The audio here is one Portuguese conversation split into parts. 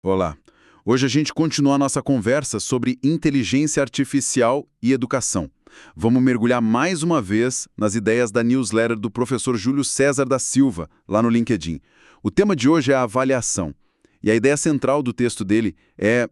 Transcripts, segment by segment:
Olá. Hoje a gente continua a nossa conversa sobre inteligência artificial e educação. Vamos mergulhar mais uma vez nas ideias da newsletter do professor Júlio César da Silva, lá no LinkedIn. O tema de hoje é a avaliação. E a ideia central do texto dele é,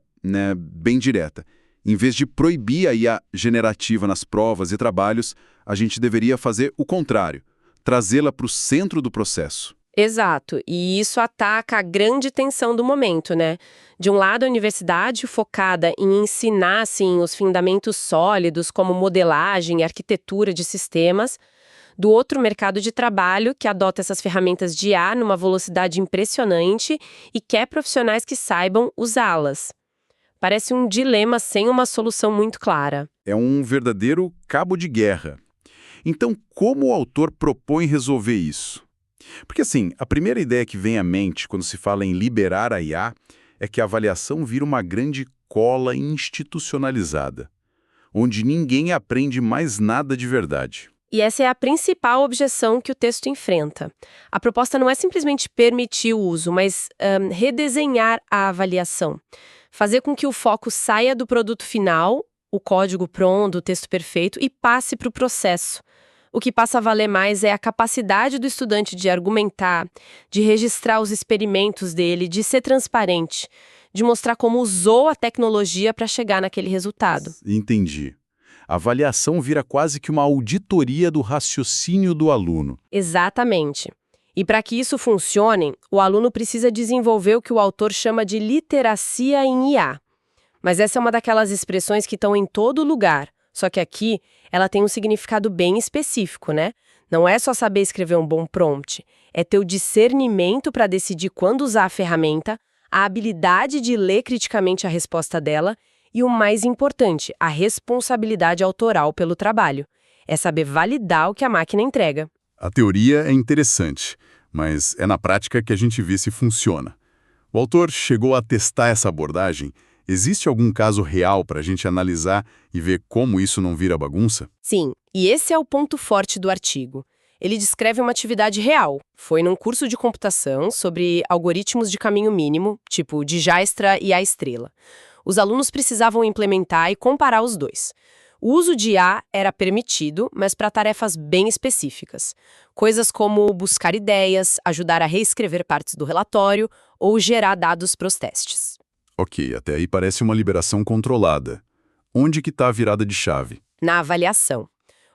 bem direta. Em vez de proibir a IA generativa nas provas e trabalhos, a gente deveria fazer o contrário, trazê-la para o centro do processo. Exato, e isso ataca a grande tensão do momento, né? De um lado, a universidade focada em ensinar, assim, os fundamentos sólidos, como modelagem e arquitetura de sistemas. Do outro, o mercado de trabalho, que adota essas ferramentas de IA numa velocidade impressionante e quer profissionais que saibam usá-las. Parece um dilema sem uma solução muito clara. É um verdadeiro cabo de guerra. Então, como o autor propõe resolver isso? Porque, assim, a primeira ideia que vem à mente quando se fala em liberar a IA é que a avaliação vira uma grande cola institucionalizada, onde ninguém aprende mais nada de verdade. E essa é a principal objeção que o texto enfrenta. A proposta não é simplesmente permitir o uso, mas redesenhar a avaliação. Fazer com que o foco saia do produto final, o código pronto, o texto perfeito, e passe para o processo. O que passa a valer mais é a capacidade do estudante de argumentar, de registrar os experimentos dele, de ser transparente, de mostrar como usou a tecnologia para chegar naquele resultado. Entendi. A avaliação vira quase que uma auditoria do raciocínio do aluno. Exatamente. E para que isso funcione, o aluno precisa desenvolver o que o autor chama de literacia em IA. Mas essa é uma daquelas expressões que estão em todo lugar. Só que aqui, ela tem um significado bem específico, né? Não é só saber escrever um bom prompt, é ter o discernimento para decidir quando usar a ferramenta, a habilidade de ler criticamente a resposta dela e, o mais importante, a responsabilidade autoral pelo trabalho. É saber validar o que a máquina entrega. A teoria é interessante, mas é na prática que a gente vê se funciona. O autor chegou a testar essa abordagem. Existe algum caso real para a gente analisar e ver como isso não vira bagunça? Sim, e esse é o ponto forte do artigo. Ele descreve uma atividade real. Foi num curso de computação sobre algoritmos de caminho mínimo, tipo Dijkstra e a Estrela. Os alunos precisavam implementar e comparar os dois. O uso de IA era permitido, mas para tarefas bem específicas. Coisas como buscar ideias, ajudar a reescrever partes do relatório ou gerar dados para os testes. Ok, até aí parece uma liberação controlada. Onde que está a virada de chave? Na avaliação.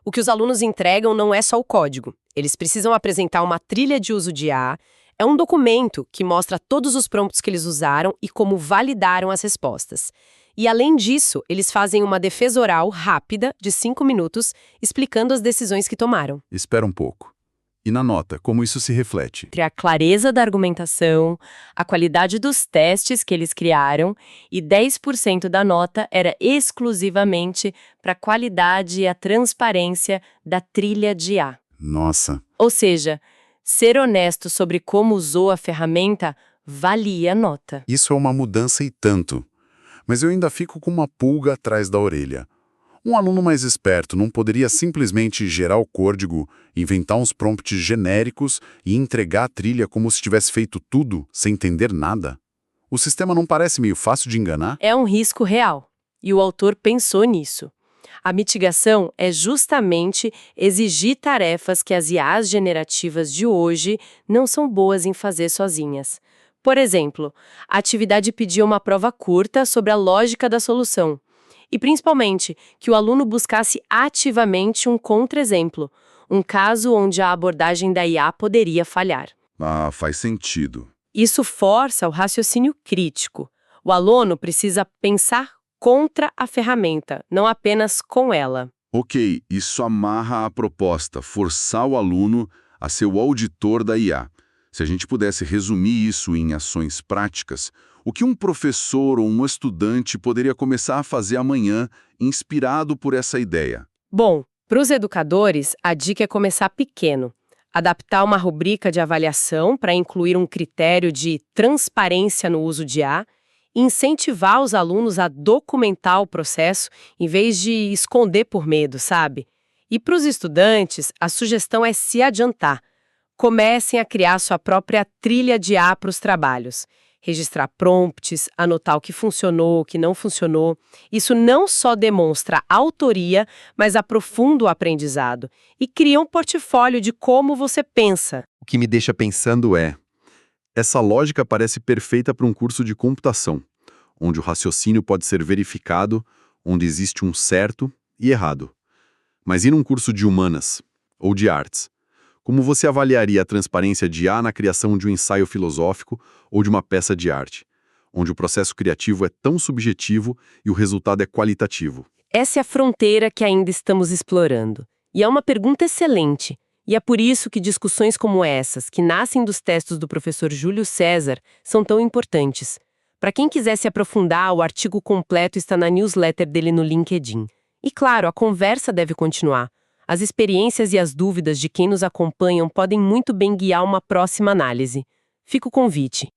O que os alunos entregam não é só o código. Eles precisam apresentar uma trilha de uso de IA. É um documento que mostra todos os prompts que eles usaram e como validaram as respostas. E, além disso, eles fazem uma defesa oral rápida, de 5 minutos, explicando as decisões que tomaram. Espera um pouco. E na nota, como isso se reflete? Entre a clareza da argumentação, a qualidade dos testes que eles criaram e 10% da nota era exclusivamente para a qualidade e a transparência da trilha de IA. Nossa! Ou seja, ser honesto sobre como usou a ferramenta valia a nota. Isso é uma mudança e tanto. Mas eu ainda fico com uma pulga atrás da orelha. Um aluno mais esperto não poderia simplesmente gerar o código, inventar uns prompts genéricos e entregar a trilha como se tivesse feito tudo, sem entender nada? O sistema não parece meio fácil de enganar? É um risco real, e o autor pensou nisso. A mitigação é justamente exigir tarefas que as IAs generativas de hoje não são boas em fazer sozinhas. Por exemplo, a atividade pedia uma prova curta sobre a lógica da solução. E, principalmente, que o aluno buscasse ativamente um contra-exemplo, um caso onde a abordagem da IA poderia falhar. Ah, faz sentido. Isso força o raciocínio crítico. O aluno precisa pensar contra a ferramenta, não apenas com ela. Ok, isso amarra a proposta, forçar o aluno a ser o auditor da IA. Se a gente pudesse resumir isso em ações práticas, o que um professor ou um estudante poderia começar a fazer amanhã, inspirado por essa ideia? Bom, para os educadores, a dica é começar pequeno. Adaptar uma rubrica de avaliação para incluir um critério de transparência no uso de IA, incentivar os alunos a documentar o processo em vez de esconder por medo, sabe? E para os estudantes, a sugestão é se adiantar. Comecem a criar sua própria trilha de IA para os trabalhos. registrar prompts, anotar o que funcionou, o que não funcionou. Isso não só demonstra autoria, mas aprofunda o aprendizado e cria um portfólio de como você pensa. O que me deixa pensando essa lógica parece perfeita para um curso de computação, onde o raciocínio pode ser verificado, onde existe um certo e errado. Mas e num curso de humanas ou de artes? Como você avaliaria a transparência de IA na criação de um ensaio filosófico ou de uma peça de arte, onde o processo criativo é tão subjetivo e o resultado é qualitativo? Essa é a fronteira que ainda estamos explorando. E é uma pergunta excelente. E é por isso que discussões como essas, que nascem dos textos do professor Júlio César, são tão importantes. Para quem quiser se aprofundar, o artigo completo está na newsletter dele no LinkedIn. E claro, a conversa deve continuar. As experiências e as dúvidas de quem nos acompanham podem muito bem guiar uma próxima análise. Fica o convite.